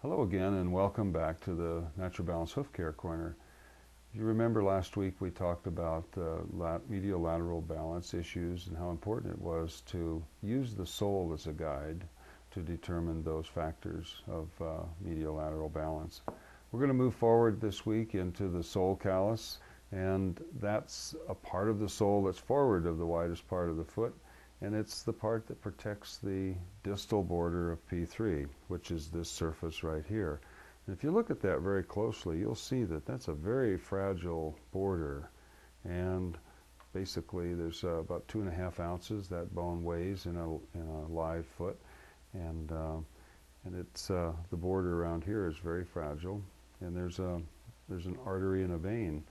Hello again and welcome back to the Natural Balance Hoof Care Corner. If you remember last week we talked about medial lateral balance issues and how important it was to use the sole as a guide to determine those factors of medial lateral balance. We're going to move forward this week into the sole callus, and that's a part of the sole that's forward of the widest part of the foot, and it's the part that protects the distal border of P3, which is this surface right here. And if you look at that very closely, you'll see that that's a very fragile border, and basically there's about 2.5 ounces that bone weighs in a live foot, and it's the border around here is very fragile, and there's an artery and a vein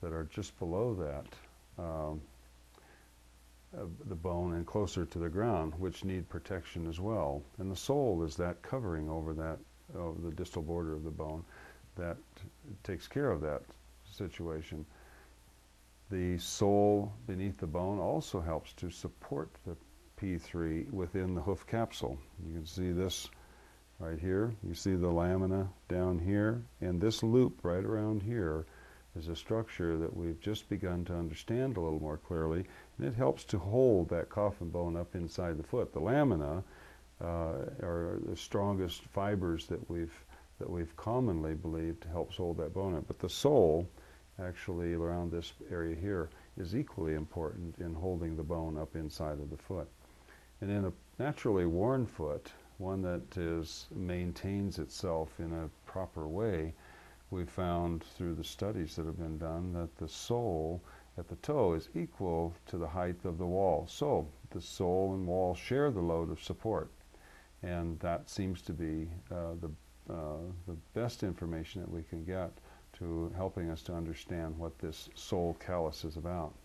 that are just below that the bone and closer to the ground, which need protection as well. And the sole is that covering over that the distal border of the bone that takes care of that situation. The sole beneath the bone also helps to support the P3 within the hoof capsule. You can see this right here. You see the lamina down here, and this loop right around here is a structure that we've just begun to understand a little more clearly, and it helps to hold that coffin bone up inside the foot. The lamina are the strongest fibers that we've commonly believed helps hold that bone up, but the sole actually around this area here is equally important in holding the bone up inside of the foot. And in a naturally worn foot, one that maintains itself in a proper way, we found through the studies that have been done that the sole at the toe is equal to the height of the wall. So the sole and wall share the load of support, and that seems to be the best information that we can get to helping us to understand what this sole callus is about.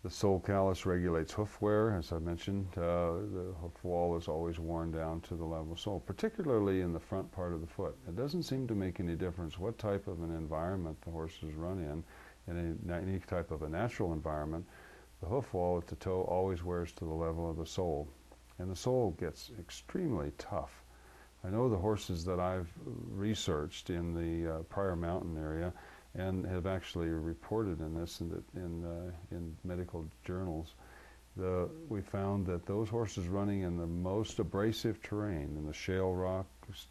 The sole callus regulates hoof wear. As I mentioned, the hoof wall is always worn down to the level of sole, particularly in the front part of the foot. It doesn't seem to make any difference what type of an environment the horses run in any type of a natural environment. The hoof wall at the toe always wears to the level of the sole, and the sole gets extremely tough. I know the horses that I've researched in the Pryor Mountain area and have actually reported in this in medical journals. We found that those horses running in the most abrasive terrain, in the shale rock,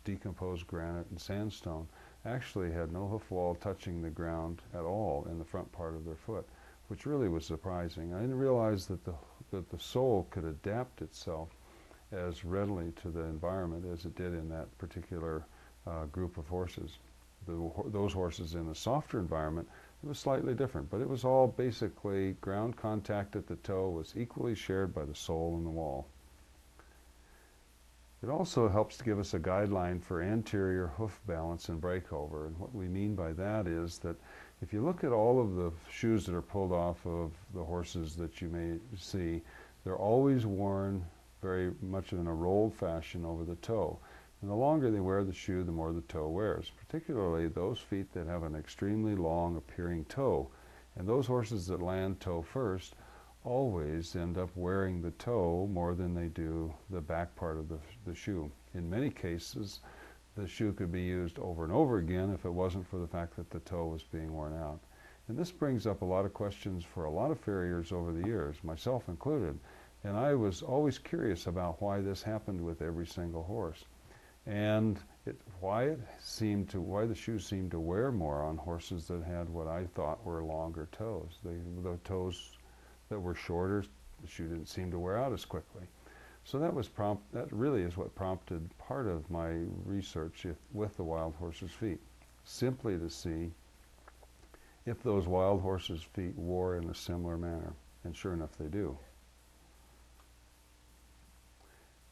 decomposed granite, and sandstone, actually had no hoof wall touching the ground at all in the front part of their foot, which really was surprising. I didn't realize that the sole could adapt itself as readily to the environment as it did in that particular group of horses. Those horses in a softer environment, it was slightly different, but it was all basically ground contact at the toe was equally shared by the sole and the wall. It also helps to give us a guideline for anterior hoof balance and breakover, and what we mean by that is that if you look at all of the shoes that are pulled off of the horses that you may see, they're always worn very much in a rolled fashion over the toe. And the longer they wear the shoe, the more the toe wears, particularly those feet that have an extremely long appearing toe. And those horses that land toe first always end up wearing the toe more than they do the back part of the shoe. In many cases, the shoe could be used over and over again if it wasn't for the fact that the toe was being worn out. And this brings up a lot of questions for a lot of farriers over the years, myself included. And I was always curious about why this happened with every single horse, and why the shoes seemed to wear more on horses that had what I thought were longer toes. The toes that were shorter, the shoe didn't seem to wear out as quickly. So that really is what prompted part of my research with the wild horses' feet, simply to see if those wild horses' feet wore in a similar manner, and sure enough they do.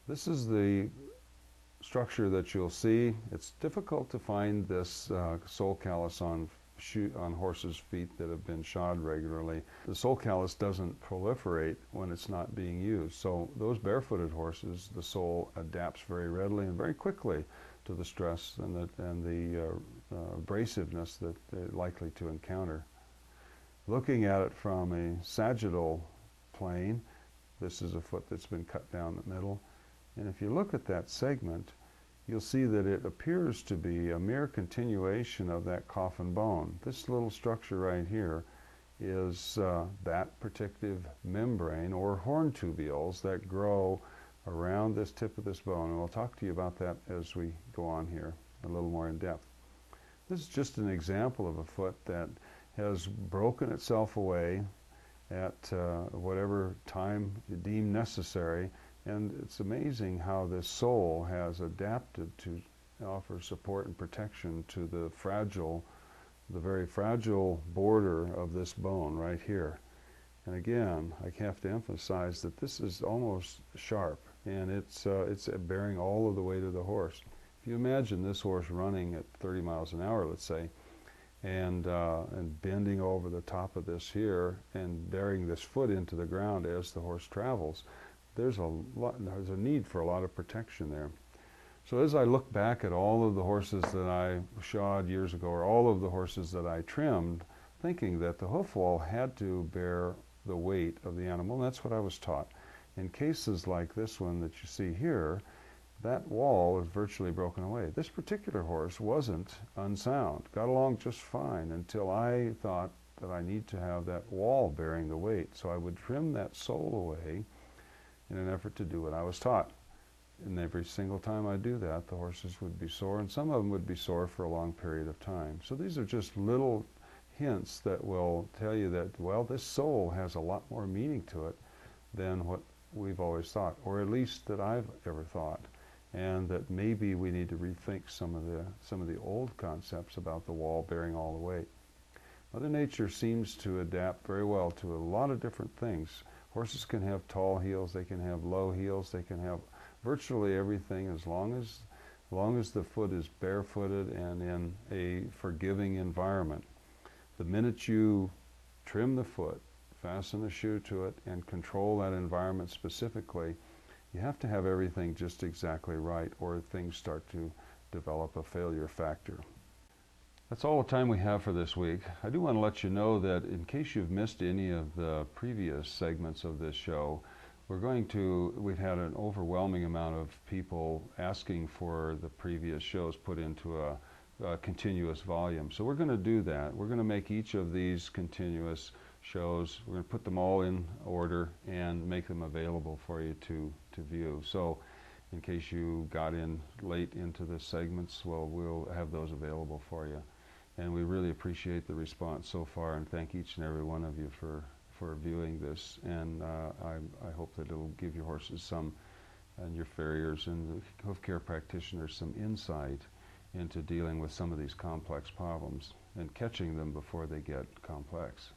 This is the structure that you'll see. It's difficult to find this sole callus on horses' feet that have been shod regularly. The sole callus doesn't proliferate when it's not being used. So those barefooted horses, the sole adapts very readily and very quickly to the stress and the abrasiveness that they're likely to encounter. Looking at it from a sagittal plane, this is a foot that's been cut down the middle. And if you look at that segment, you'll see that it appears to be a mere continuation of that coffin bone. This little structure right here is that protective membrane or horn tubules that grow around this tip of this bone. And we'll talk to you about that as we go on here a little more in depth. This is just an example of a foot that has broken itself away at whatever time deemed necessary. And it's amazing how this sole has adapted to offer support and protection to the very fragile border of this bone right here. And again, I have to emphasize that this is almost sharp, and it's bearing all of the weight of the horse. If you imagine this horse running at 30 miles an hour, let's say, and bending over the top of this here and bearing this foot into the ground as the horse travels, there's a need for a lot of protection there. So as I look back at all of the horses that I shod years ago, or all of the horses that I trimmed, thinking that the hoof wall had to bear the weight of the animal, and that's what I was taught. In cases like this one that you see here, that wall is virtually broken away. This particular horse wasn't unsound, got along just fine until I thought that I need to have that wall bearing the weight. So I would trim that sole away in an effort to do what I was taught. And every single time I do that, the horses would be sore, and some of them would be sore for a long period of time. So these are just little hints that will tell you that, well, this sole has a lot more meaning to it than what we've always thought, or at least that I've ever thought, and that maybe we need to rethink some of the old concepts about the wall bearing all the weight. Mother Nature seems to adapt very well to a lot of different things. Horses can have tall heels, they can have low heels, they can have virtually everything as long as the foot is barefooted and in a forgiving environment. The minute you trim the foot, fasten a shoe to it, and control that environment specifically, you have to have everything just exactly right, or things start to develop a failure factor. That's all the time we have for this week. I do want to let you know that in case you've missed any of the previous segments of this show, we've had an overwhelming amount of people asking for the previous shows put into a continuous volume. So we're going to do that. We're going to make each of these continuous shows, we're going to put them all in order and make them available for you to view. So in case you got in late into the segments, well, we'll have those available for you. And we really appreciate the response so far, and thank each and every one of you for viewing this. And I hope that it'll give your horses and your farriers and the hoof care practitioners some insight into dealing with some of these complex problems and catching them before they get complex.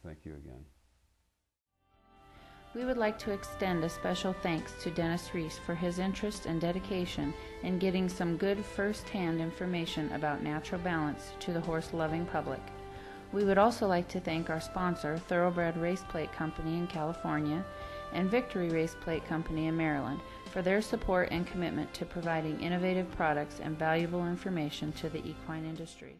Thank you again. We would like to extend a special thanks to Dennis Reese for his interest and dedication in getting some good first-hand information about natural balance to the horse-loving public. We would also like to thank our sponsor, Thoroughbred Race Plate Company in California and Victory Race Plate Company in Maryland, for their support and commitment to providing innovative products and valuable information to the equine industry.